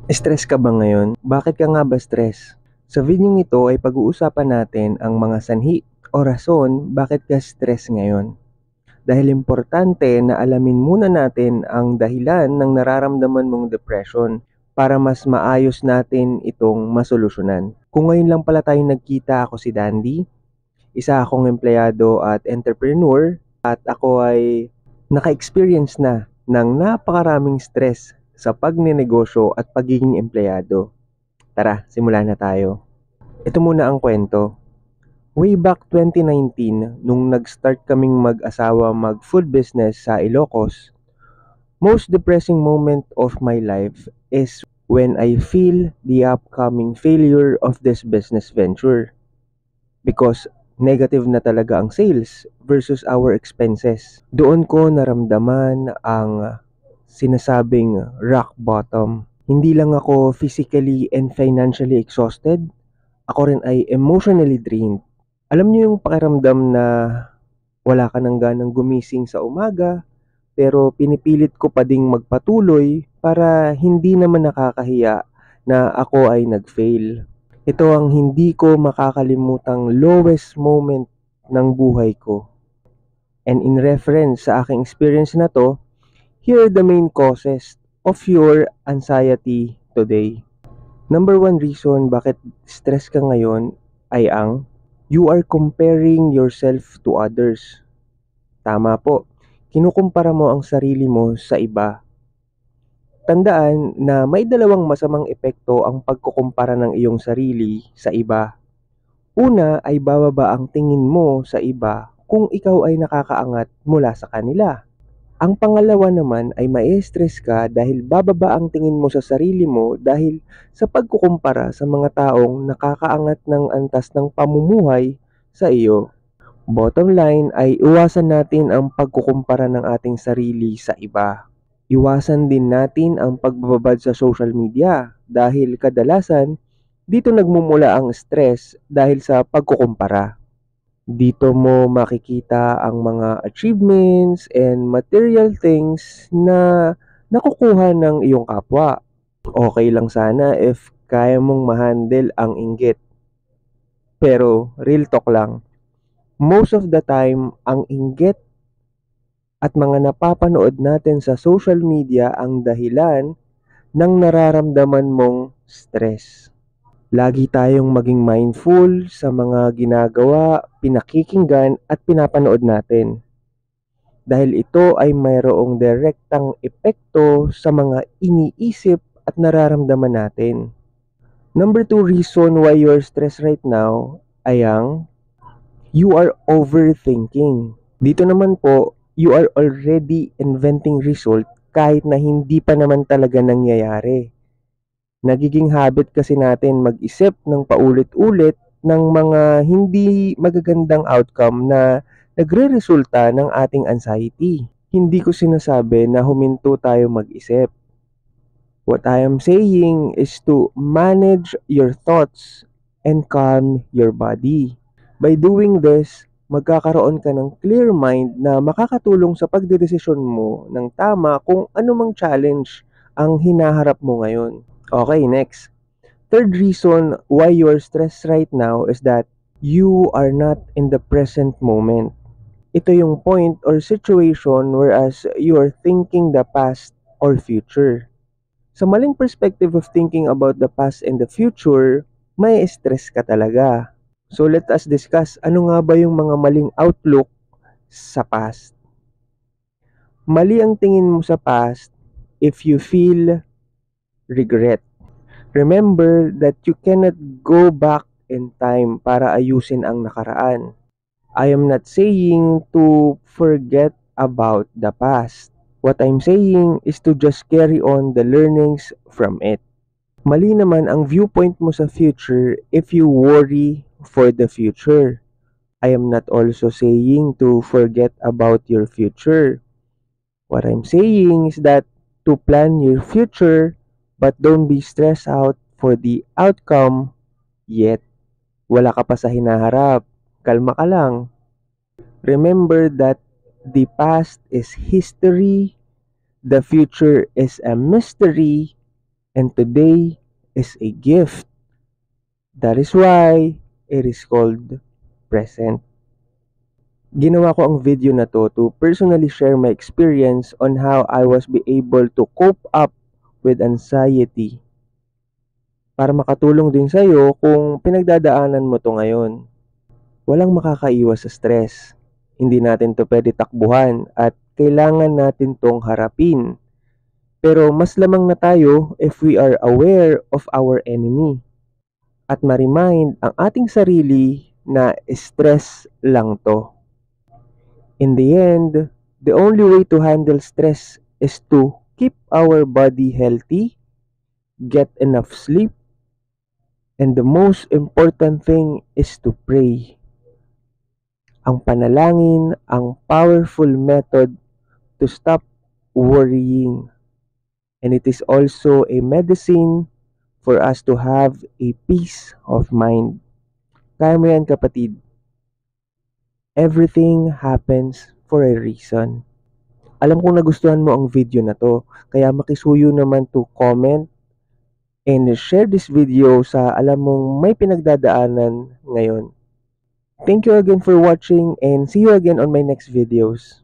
Stress ka ba ngayon? Bakit ka nga ba stress? Sa videong ito ay pag-uusapan natin ang mga sanhi o rason bakit ka stress ngayon. Dahil importante na alamin muna natin ang dahilan ng nararamdaman mong depression para mas maayos natin itong masolusyonan. Kung ngayon lang pala tayo nagkita, ako si Dandy, isa akong empleyado at entrepreneur at ako ay naka-experience na ng napakaraming stress sa pagnenegosyo at pagiging empleyado. Tara, simulan na tayo. Ito muna ang kwento. Way back 2019, nung nag-start kaming mag-asawa mag-food business sa Ilocos, most depressing moment of my life is when I feel the upcoming failure of this business venture. Because negative na talaga ang sales versus our expenses. Doon ko naramdaman ang sinasabing rock bottom. Hindi lang ako physically and financially exhausted, ako rin ay emotionally drained. Alam niyo yung pakiramdam na wala ka nang ganang gumising sa umaga, pero pinipilit ko pa ding magpatuloy para hindi naman nakakahiya na ako ay nag-fail. Ito ang hindi ko makakalimutang lowest moment ng buhay ko. And in reference sa aking experience na to, here are the main causes of your anxiety today. Number one reason bakit stress ka ngayon ay ang you are comparing yourself to others. Tama po, kinukumpara mo ang sarili mo sa iba. Tandaan na may dalawang masamang epekto ang pagkukumpara ng iyong sarili sa iba. Una ay bababa ang tingin mo sa iba kung ikaw ay nakakaangat mula sa kanila. Ang pangalawa naman ay ma-stress ka dahil bababa ang tingin mo sa sarili mo dahil sa pagkukumpara sa mga taong nakakaangat ng antas ng pamumuhay sa iyo. Bottom line ay iwasan natin ang pagkukumpara ng ating sarili sa iba. Iwasan din natin ang pagbababad sa social media dahil kadalasan dito nagmumula ang stress dahil sa pagkukumpara. Dito mo makikita ang mga achievements and material things na nakukuha ng iyong kapwa. Okay lang sana if kaya mong ma-handle ang inggit. Pero real talk lang, most of the time ang inggit at mga napapanood natin sa social media ang dahilan ng nararamdaman mong stress. Lagi tayong maging mindful sa mga ginagawa, pinakikinggan at pinapanood natin. Dahil ito ay mayroong direktang epekto sa mga iniisip at nararamdaman natin. Number 2 reason why you're stressed right now ay ang you are overthinking. Dito naman po, you are already inventing result kahit na hindi pa naman talaga nangyayari. Nagiging habit kasi natin mag-isip ng paulit-ulit ng mga hindi magagandang outcome na nagreresulta ng ating anxiety. Hindi ko sinasabi na huminto tayo mag-isip. What I am saying is to manage your thoughts and calm your body. By doing this, magkakaroon ka ng clear mind na makakatulong sa pagdedesisyon mo ng tama kung anumang challenge ang hinaharap mo ngayon. Okay, next. Third reason why you are stressed right now is that you are not in the present moment. Ito yung point or situation whereas you are thinking the past or future. Sa maling perspective of thinking about the past and the future, may stress ka talaga. So let us discuss ano nga ba yung mga maling outlook sa past. Mali ang tingin mo sa past if you feel regret. Remember that you cannot go back in time para ayusin ang nakaraan. I am not saying to forget about the past. What I'm saying is to just carry on the learnings from it. Mali naman ang viewpoint mo sa future if you worry for the future. I am not also saying to forget about your future. What I'm saying is that to plan your future but don't be stressed out for the outcome yet. Wala ka pa sa hinaharap. Kalma ka lang. Remember that the past is history, the future is a mystery, And today is a gift. That is why it is called present. Ginawa ko ang video na to personally share my experience on how I was be able to cope up with anxiety. Para makatulong din sa'yo kung pinagdadaanan mo to ngayon. Walang makakaiwas sa stress. Hindi natin to pwede takbuhan at kailangan natin tong harapin. Pero mas lamang na tayo if we are aware of our enemy. At ma-remind ang ating sarili na stress lang to. In the end, the only way to handle stress is to keep our body healthy, get enough sleep, and the most important thing is to pray. Ang panalangin ang powerful method to stop worrying. And it is also a medicine for us to have a peace of mind. Kaya mo yan, kapatid. Everything happens for a reason. Alam kong nagustuhan mo ang video na to, kaya makisuyo naman to comment and share this video sa alam mong may pinagdadaanan ngayon. Thank you again for watching and see you again on my next videos.